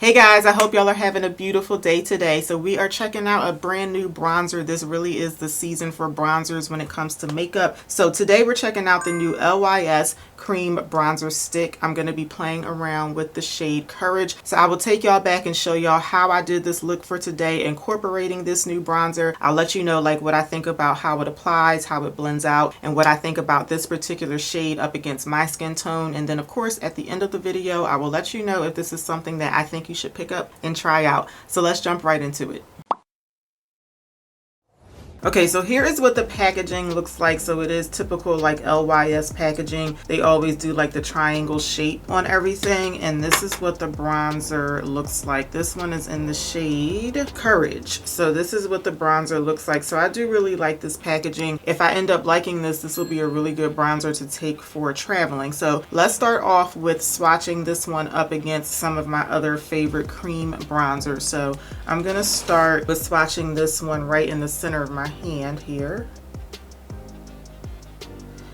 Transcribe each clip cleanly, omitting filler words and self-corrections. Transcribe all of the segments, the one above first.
Hey guys, I hope y'all are having a beautiful day today. So we are checking out a brand new bronzer. This really is the season for bronzers when it comes to makeup. So today we're checking out the new LYS Cream Bronzer Stick. I'm going to be playing around with the shade Courage. So I will take y'all back and show y'all how I did this look for today, incorporating this new bronzer. I'll let you know like what I think about how it applies, how it blends out, and what I think about this particular shade up against my skin tone. And then of course at the end of the video, I will let you know if this is something that I think you should pick up and try out. So let's jump right into it. Okay, so here is what the packaging looks like. So it is typical like LYS packaging. They always do like the triangle shape on everything. And this is what the bronzer looks like. This one is in the shade Courage. So this is what the bronzer looks like. So I do really like this packaging. If I end up liking this, this will be a really good bronzer to take for traveling. So let's start off with swatching this one up against some of my other favorite cream bronzers. So I'm gonna start with swatching this one right in the center of my hand here.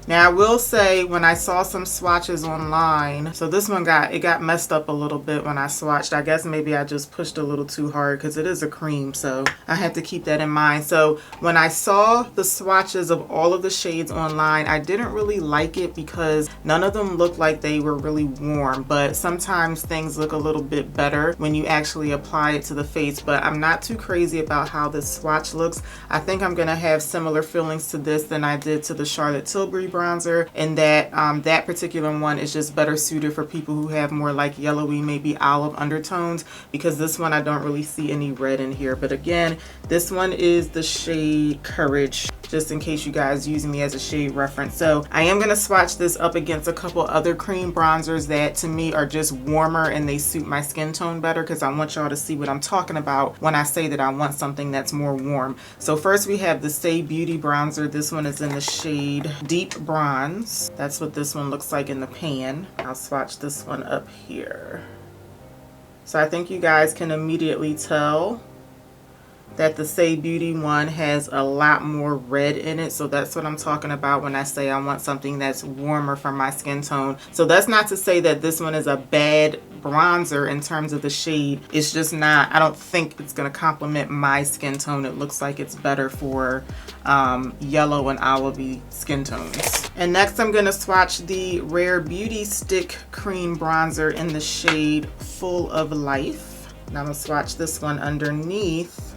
Now I will say when I saw some swatches online, so this one got messed up a little bit when I swatched. I guess maybe I just pushed a little too hard because it is a cream, so I have to keep that in mind. So when I saw the swatches of all of the shades online, I didn't really like it because none of them looked like they were really warm, but sometimes things look a little bit better when you actually apply it to the face. But I'm not too crazy about how this swatch looks. I think I'm gonna have similar feelings to this than I did to the Charlotte Tilbury bronzer, and that that particular one is just better suited for people who have more like yellowy, maybe olive undertones, because this one I don't really see any red in here. But again, this one is the shade Courage, just in case you guys using me as a shade reference. So I am going to swatch this up against a couple other cream bronzers that to me are just warmer and they suit my skin tone better, because I want y'all to see what I'm talking about when I say that I want something that's more warm. So first we have the LYS Beauty bronzer. This one is in the shade Deep Bronze. That's what this one looks like in the pan. I'll swatch this one up here. So I think you guys can immediately tell that the LYS Beauty one has a lot more red in it. So that's what I'm talking about when I say I want something that's warmer for my skin tone. So that's not to say that this one is a bad bronzer in terms of the shade. It's just not, I don't think it's going to complement my skin tone. It looks like it's better for yellow and olivey skin tones. And next I'm going to swatch the Rare Beauty Stick Cream Bronzer in the shade Full of Life. Now I'm going to swatch this one underneath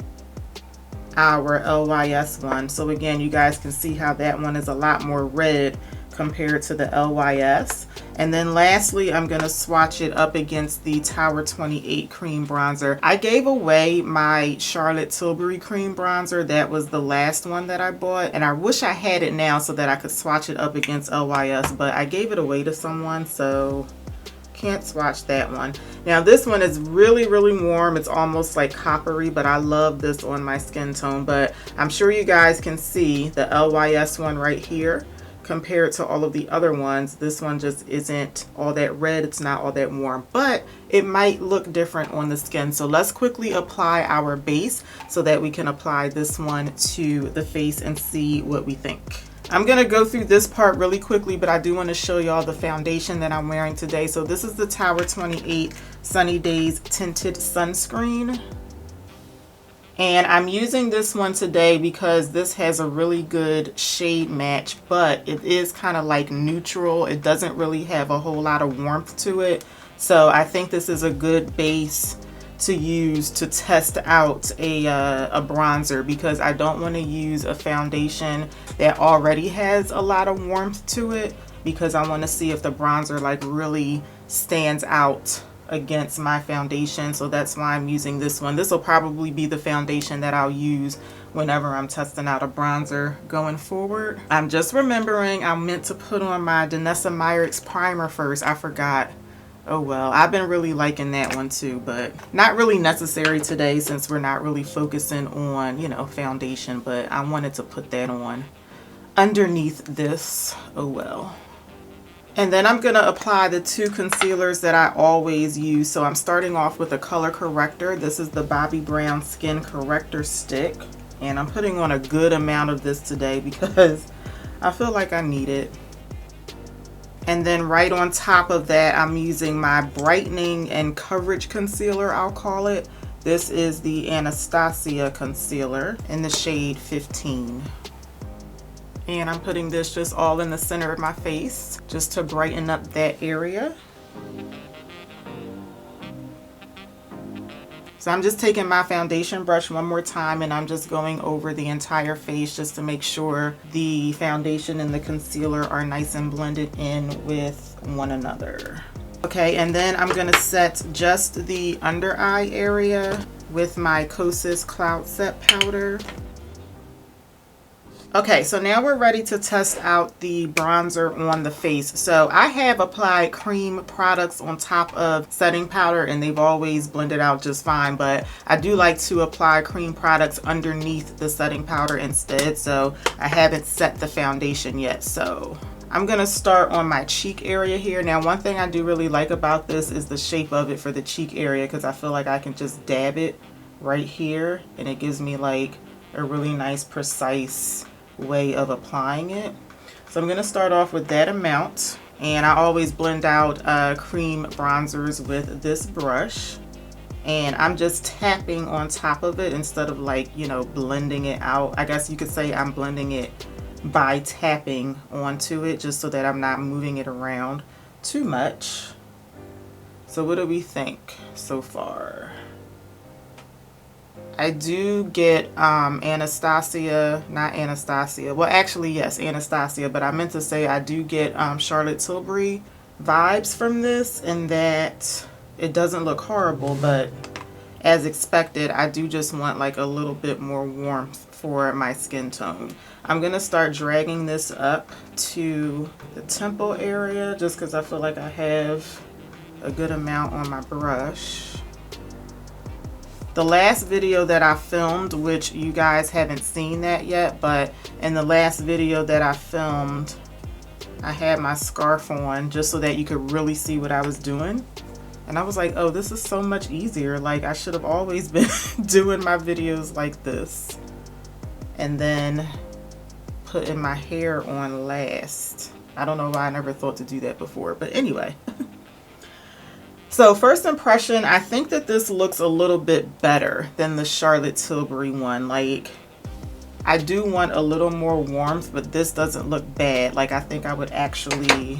our LYS one. So again, you guys can see how that one is a lot more red compared to the LYS. And then lastly, I'm going to swatch it up against the Tower 28 cream bronzer. I gave away my Charlotte Tilbury cream bronzer. That was the last one that I bought, and I wish I had it now so that I could swatch it up against LYS, but I gave it away to someone, so can't swatch that one. Now this one is really warm. It's almost like coppery, but I love this on my skin tone. But I'm sure you guys can see the LYS one right here compared to all of the other ones. This one just isn't all that red. It's not all that warm, but it might look different on the skin. So let's quickly apply our base so that we can apply this one to the face and see what we think. I'm going to go through this part really quickly, but I do want to show y'all the foundation that I'm wearing today. So this is the Tower 28 Sunny Days Tinted Sunscreen. And I'm using this one today because this has a really good shade match, but it is kind of like neutral. It doesn't really have a whole lot of warmth to it. So I think this is a good base to use to test out a bronzer, because I don't want to use a foundation that already has a lot of warmth to it, because I want to see if the bronzer like really stands out against my foundation. So that's why I'm using this one. This will probably be the foundation that I'll use whenever I'm testing out a bronzer going forward. I'm just remembering I meant to put on my Danessa Myricks primer first. I forgot. Oh well, I've been really liking that one too, but not really necessary today since we're not really focusing on, you know, foundation, but I wanted to put that on underneath this. Oh well. And then I'm going to apply the two concealers that I always use. So I'm starting off with a color corrector. This is the Bobbi Brown Skin Corrector Stick. And I'm putting on a good amount of this today because I feel like I need it. And then right on top of that, I'm using my brightening and coverage concealer, I'll call it. This is the Anastasia concealer in the shade 15. And I'm putting this just all in the center of my face, just to brighten up that area. So I'm just taking my foundation brush one more time and I'm just going over the entire face just to make sure the foundation and the concealer are nice and blended in with one another. Okay, and then I'm gonna set just the under eye area with my Kosas Cloud Set Powder. Okay, so now we're ready to test out the bronzer on the face. So I have applied cream products on top of setting powder and they've always blended out just fine, but I do like to apply cream products underneath the setting powder instead. So I haven't set the foundation yet. So I'm gonna start on my cheek area here. Now, one thing I do really like about this is the shape of it for the cheek area, because I feel like I can just dab it right here and it gives me like a really nice precise way of applying it. So I'm going to start off with that amount, and I always blend out cream bronzers with this brush, and I'm just tapping on top of it instead of like, you know, blending it out. I guess you could say I'm blending it by tapping onto it just so that I'm not moving it around too much. So what do we think so far? I do get Anastasia, not Anastasia, well actually yes, Anastasia, but I meant to say I do get Charlotte Tilbury vibes from this, and that it doesn't look horrible, but as expected, I do just want like a little bit more warmth for my skin tone. I'm going to start dragging this up to the temple area just because I feel like I have a good amount on my brush. The last video that I filmed, which you guys haven't seen that yet, but in the last video that I filmed, I had my scarf on just so that you could really see what I was doing. And I was like, oh, this is so much easier. Like, I should have always been doing my videos like this. And then putting my hair on last. I don't know why I never thought to do that before, but anyway. So first impression, I think that this looks a little bit better than the Charlotte Tilbury one. Like, I do want a little more warmth, but this doesn't look bad. Like, I think I would actually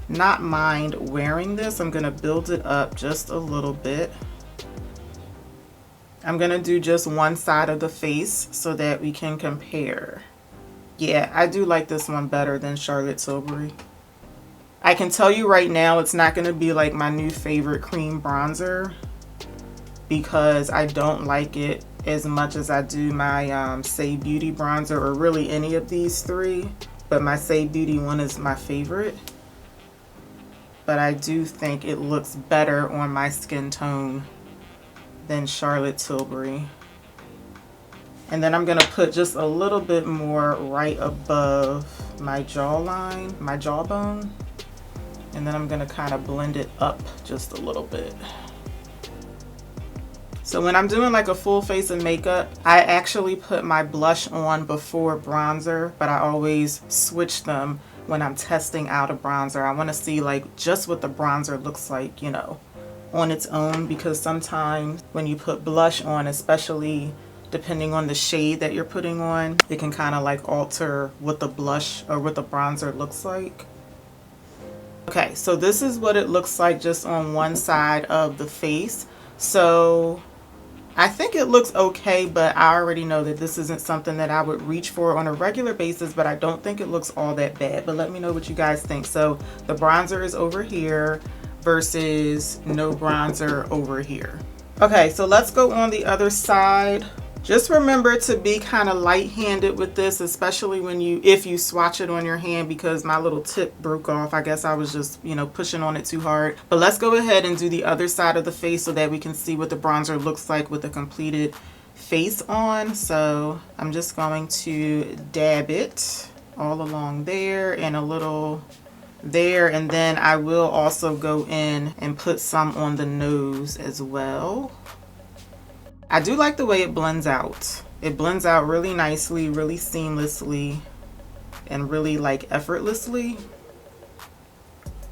not mind wearing this. I'm gonna build it up just a little bit. I'm gonna do just one side of the face so that we can compare. Yeah, I do like this one better than Charlotte Tilbury. I can tell you right now, it's not going to be like my new favorite cream bronzer because I don't like it as much as I do my Say Beauty bronzer, or really any of these three, but my Say Beauty one is my favorite. But I do think it looks better on my skin tone than Charlotte Tilbury. And then I'm going to put just a little bit more right above my jawline, my jawbone. And then I'm going to kind of blend it up just a little bit. So when I'm doing like a full face of makeup, I actually put my blush on before bronzer, but I always switch them when I'm testing out a bronzer. I want to see like just what the bronzer looks like, you know, on its own, because sometimes when you put blush on, especially depending on the shade that you're putting on, it can kind of like alter what the blush or what the bronzer looks like. Okay, so this is what it looks like just on one side of the face. So I think it looks okay, but I already know that this isn't something that I would reach for on a regular basis, but I don't think it looks all that bad. But let me know what you guys think. So the bronzer is over here versus no bronzer over here. Okay, so let's go on the other side. Just remember to be kind of light-handed with this, especially when if you swatch it on your hand, because my little tip broke off. I guess I was just, you know, pushing on it too hard. But let's go ahead and do the other side of the face so that we can see what the bronzer looks like with the completed face on. So I'm just going to dab it all along there and a little there, and then I will also go in and put some on the nose as well. I do like the way it blends out. It blends out really nicely, really seamlessly, and really like effortlessly.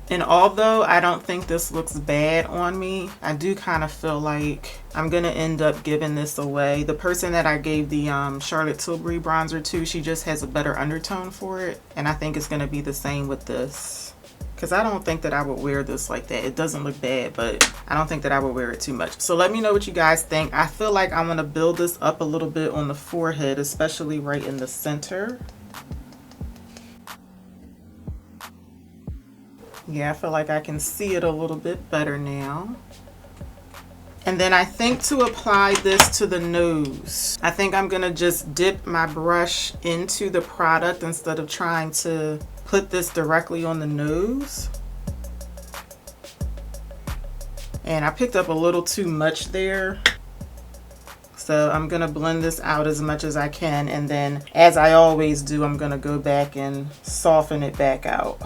And although I don't think this looks bad on me, I do kind of feel like I'm going to end up giving this away. The person that I gave the Charlotte Tilbury bronzer to, she just has a better undertone for it. And I think it's going to be the same with this. Because I don't think that I would wear this like that. It doesn't look bad, but I don't think that I would wear it too much. So let me know what you guys think. I feel like I'm going to build this up a little bit on the forehead, especially right in the center. Yeah, I feel like I can see it a little bit better now. And then I think to apply this to the nose, I think I'm gonna just dip my brush into the product instead of trying to put this directly on the nose. And I picked up a little too much there. So I'm gonna blend this out as much as I can, and then as I always do, I'm gonna go back and soften it back out.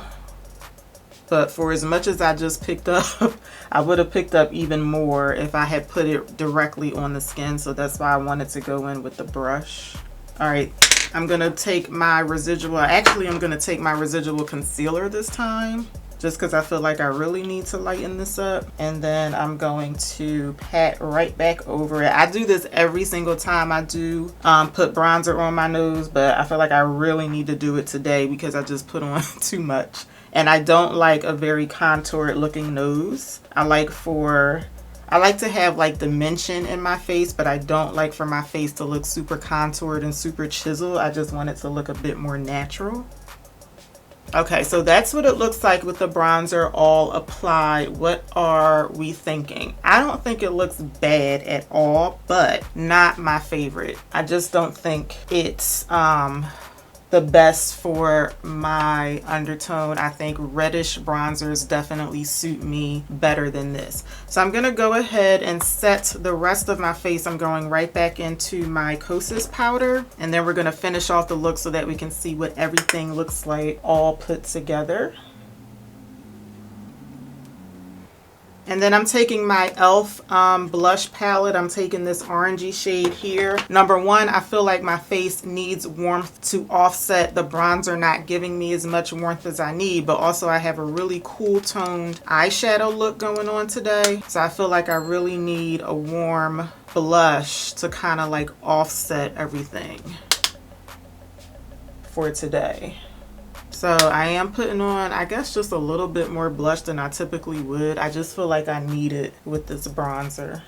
But for as much as I just picked up, I would have picked up even more if I had put it directly on the skin. So that's why I wanted to go in with the brush. All right, I'm gonna take my residual, actually I'm gonna take my residual concealer this time, just because I feel like I really need to lighten this up. And then I'm going to pat right back over it. I do this every single time I do put bronzer on my nose, but I feel like I really need to do it today because I just put on too much. And I don't like a very contoured looking nose. I like to have like dimension in my face, but I don't like for my face to look super contoured and super chiseled. I just want it to look a bit more natural. Okay, so that's what it looks like with the bronzer all applied. What are we thinking? I don't think it looks bad at all, but not my favorite. I just don't think it's the best for my undertone. I think reddish bronzers definitely suit me better than this. So I'm gonna go ahead and set the rest of my face. I'm going right back into my Kosas powder, and then we're gonna finish off the look so that we can see what everything looks like all put together. And then I'm taking my e.l.f. blush palette. I'm taking this orangey shade here. Number one, I feel like my face needs warmth to offset the bronzer not giving me as much warmth as I need, but also I have a really cool toned eyeshadow look going on today. So I feel like I really need a warm blush to kind of like offset everything for today. So I am putting on, I guess, just a little bit more blush than I typically would. I just feel like I need it with this bronzer.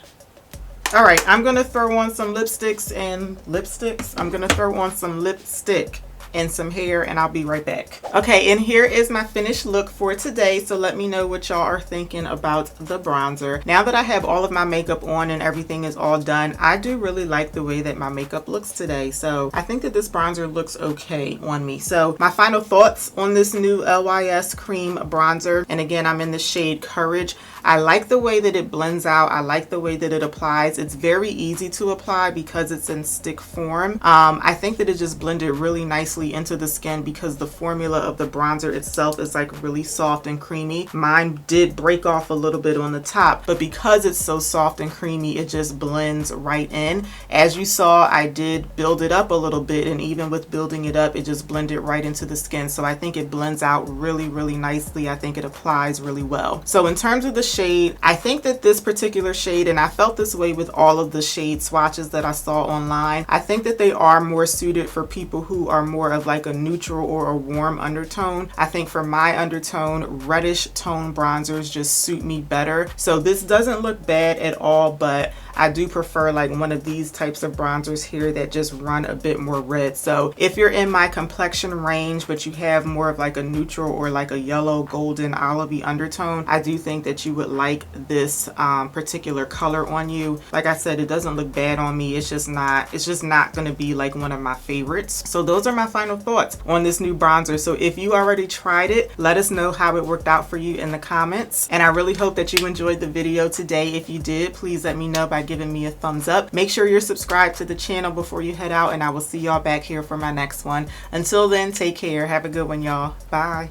All right, I'm gonna throw on some lipsticks and lipsticks. I'm gonna throw on some lipstick and some hair, and I'll be right back. Okay, and here is my finished look for today. So let me know what y'all are thinking about the bronzer. Now that I have all of my makeup on and everything is all done, I do really like the way that my makeup looks today. So I think that this bronzer looks okay on me. So my final thoughts on this new LYS Cream Bronzer, and again, I'm in the shade Courage. I like the way that it blends out. I like the way that it applies. It's very easy to apply because it's in stick form. I think that it just blended really nicely into the skin because the formula of the bronzer itself is like really soft and creamy. Mine did break off a little bit on the top, but because it's so soft and creamy, it just blends right in. As you saw, I did build it up a little bit, and even with building it up, it just blended right into the skin. So I think it blends out really, really nicely. I think it applies really well. So in terms of the shade, I think that this particular shade, and I felt this way with all of the shade swatches that I saw online, I think that they are more suited for people who are more of like a neutral or a warm undertone. I think for my undertone, reddish tone bronzers just suit me better. So this doesn't look bad at all, but I do prefer like one of these types of bronzers here that just run a bit more red. So if you're in my complexion range, but you have more of like a neutral or like a yellow, golden, olivey undertone, I do think that you would like this particular color on you. Like I said, it doesn't look bad on me. It's just not going to be like one of my favorites. So those are my final thoughts on this new bronzer. So if you already tried it, let us know how it worked out for you in the comments. And I really hope that you enjoyed the video today. If you did, please let me know by giving me a thumbs up. Make sure you're subscribed to the channel before you head out, and I will see y'all back here for my next one. Until then, take care. Have a good one, y'all. Bye.